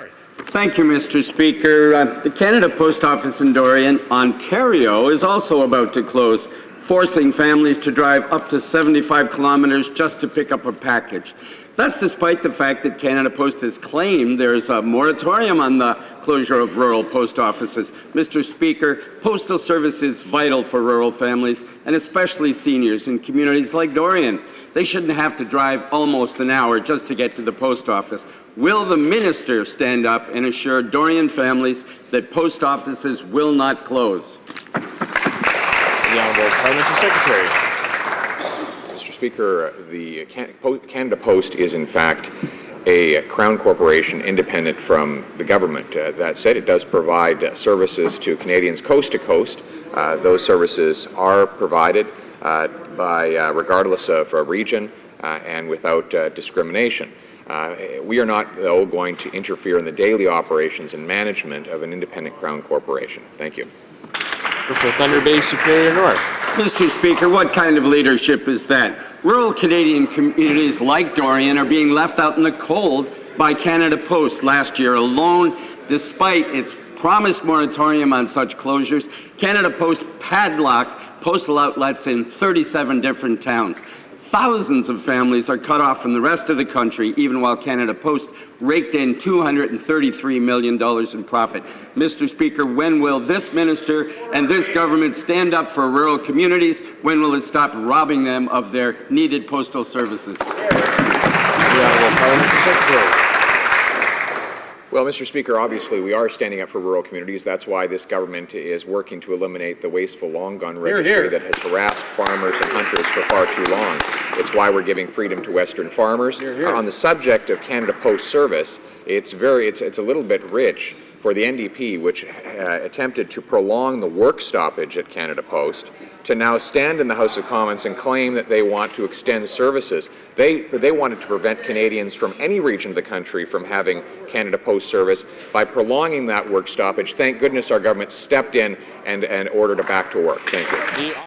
North. Thank you, Mr. Speaker. The Canada Post Office in Dorian, Ontario, is also about to close, forcing families to drive up to 75 kilometers just to pick up a package. That's despite the fact that Canada Post has claimed there's a moratorium on the closure of rural post offices. Mr. Speaker, postal service is vital for rural families and especially seniors in communities like Dorian. They shouldn't have to drive almost an hour just to get to the post office. Will the minister stand up and assure Dorian families that post offices will not close? The Honourable Parliamentary Secretary. Mr. Speaker, the Canada Post is in fact a Crown corporation independent from the government. That said, it does provide services to Canadians coast to coast. Those services are provided regardless of region and without discrimination. We are not, though, going to interfere in the daily operations and management of an independent Crown corporation. Thank you. For Thunder Bay Superior North. Mr. Speaker, what kind of leadership is that? Rural Canadian communities like Dorian are being left out in the cold by Canada Post. Last year alone, despite its promised moratorium on such closures, Canada Post padlocked postal outlets in 37 different towns. Thousands of families are cut off from the rest of the country, even while Canada Post raked in $233 million in profit. Mr. Speaker, when will this minister and this government stand up for rural communities? When will it stop robbing them of their needed postal services? The Honourable Parliamentary Secretary. Well, Mr. Speaker, obviously we are standing up for rural communities. That's why this government is working to eliminate the wasteful long gun registry that has harassed farmers and hunters for far too long. It's why we're giving freedom to Western farmers. On the subject of Canada Post service, it's a little bit rich for the NDP, which attempted to prolong the work stoppage at Canada Post, to now stand in the House of Commons and claim that they want to extend services. They wanted to prevent Canadians from any region of the country from having Canada Post service by prolonging that work stoppage. Thank goodness our government stepped in and ordered it back to work. Thank you.